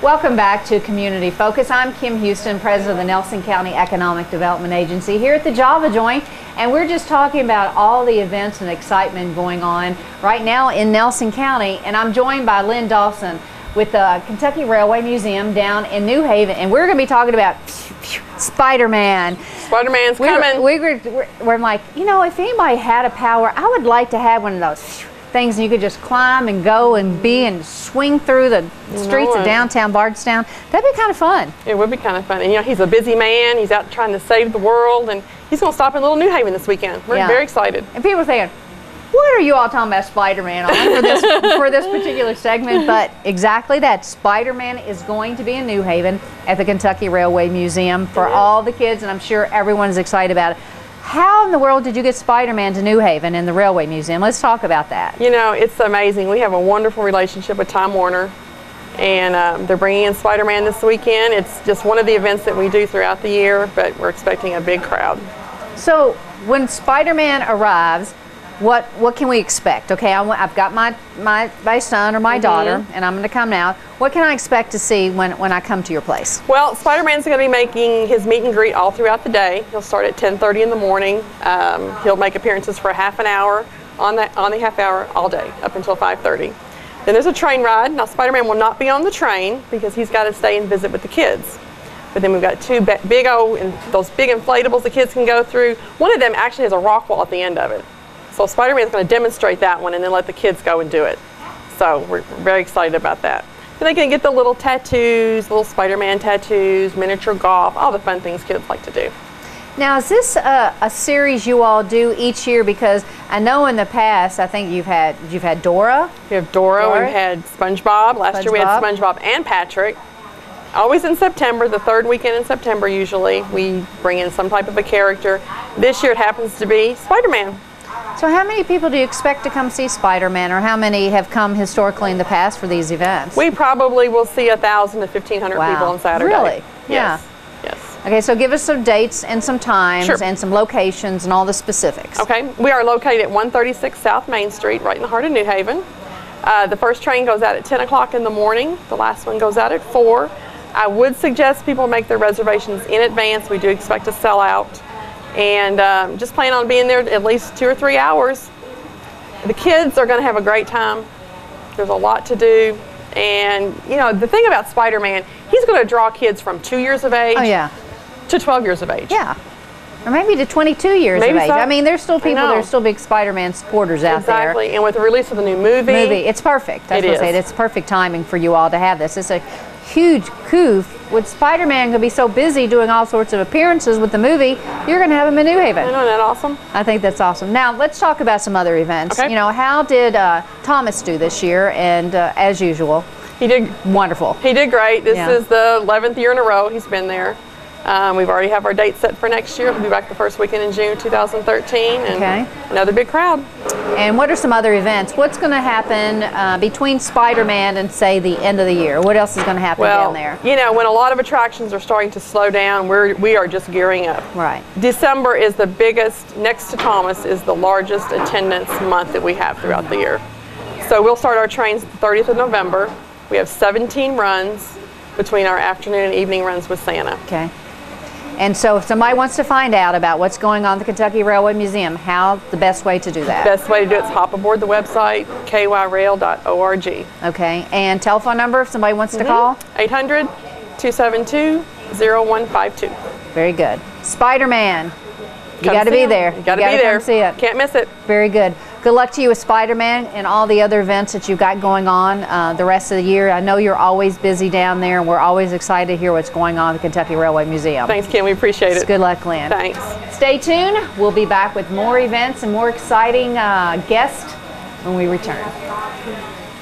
Welcome back to Community Focus. I'm Kim Houston, President of the Nelson County Economic Development Agency here at the Java Joint, and we're just talking about all the events and excitement going on right now in Nelson County, and I'm joined by Lynn Dawson with the Kentucky Railway Museum down in New Haven, and we're going to be talking about Spider-Man. Spider-Man's coming. We're like, you know, if anybody had a power, I would like to have one of those things you could just climb and go and be and swing through the streets of downtown Bardstown. That'd be kind of fun. It would be kind of fun. And you know, he's a busy man. He's out trying to save the world, and he's going to stop in Little New Haven this weekend. We're very excited. And people are thinking, what are you all talking about Spider-Man on for this particular segment? But exactly that. Spider-Man is going to be in New Haven at the Kentucky Railway Museum for all the kids, and I'm sure everyone's excited about it. How in the world did you get Spider-Man to New Haven in the Railway Museum? Let's talk about that. You know, it's amazing. We have a wonderful relationship with Time Warner, and they're bringing in Spider-Man this weekend. It's just one of the events that we do throughout the year, but we're expecting a big crowd. So when Spider-Man arrives, what can we expect? Okay, I've got my son or my daughter, and I'm going to come now. What can I expect to see when I come to your place? Well, Spider-Man's going to be making his meet and greet all throughout the day. He'll start at 10:30 in the morning. He'll make appearances for a half an hour on the half hour all day up until 5:30. Then there's a train ride. Now Spider-Man will not be on the train because he's got to stay and visit with the kids. But then we've got two those big inflatables the kids can go through. One of them actually has a rock wall at the end of it. So Spider-Man's going to demonstrate that one and then let the kids go and do it. So we're very excited about that. Then they can get the little tattoos, little Spider-Man tattoos, miniature golf, all the fun things kids like to do. Now, is this a series you all do each year? Because I know in the past, I think you've had Dora. We have Dora. We've had SpongeBob. Last year we had SpongeBob and Patrick. Always in September, the third weekend in September usually, we bring in some type of a character. This year it happens to be Spider-Man. So how many people do you expect to come see Spider-Man, or how many have come historically in the past for these events? We probably will see 1,000 to 1,500 people on Saturday. Really? Yes. Yeah. Yes. Okay, so give us some dates and some times and some locations and all the specifics. Okay, we are located at 136 South Main Street, right in the heart of New Haven. The first train goes out at 10 o'clock in the morning. The last one goes out at 4. I would suggest people make their reservations in advance. We do expect to sell out. And just plan on being there at least 2 or 3 hours. The kids are going to have a great time. There's a lot to do. And, you know, the thing about Spider-Man, he's going to draw kids from 2 years of age to 12 years of age. Yeah. Or maybe to 22 years of age. I mean, there's still people that are still big Spider-Man supporters out there. Exactly. And with the release of the new movie. It's perfect. That's what I say. It's perfect timing for you all to have this. It's a huge coup. With Spider-Man going to be so busy doing all sorts of appearances with the movie, you're going to have him in New Haven. Isn't that awesome? I think that's awesome. Now, let's talk about some other events. Okay. You know, how did Thomas do this year? And as usual, he did wonderful. He did great. This is the 11th year in a row he's been there. We've already have our date set for next year. We'll be back the first weekend in June 2013, and another big crowd. And what are some other events? What's going to happen between Spider-Man and, say, the end of the year? What else is going to happen down there? You know, when a lot of attractions are starting to slow down, we are just gearing up. Right. December is the biggest, next to Thomas, is the largest attendance month that we have throughout the year. So we'll start our trains the 30th of November. We have 17 runs between our afternoon and evening runs with Santa. Okay. And so if somebody wants to find out about what's going on at the Kentucky Railway Museum, how's the best way to do that? The best way to do it is hop aboard the website, kyrail.org. Okay. And telephone number if somebody wants to call? 800-272-0152. Very good. Spider-Man. You got to be there. You got to be there. Come see it. Can't miss it. Very good. Good luck to you with Spider-Man and all the other events that you've got going on the rest of the year. I know you're always busy down there, and we're always excited to hear what's going on at the Kentucky Railway Museum. Thanks, Kim. We appreciate it. Good luck, Lynn. Thanks. Stay tuned. We'll be back with more events and more exciting guests when we return.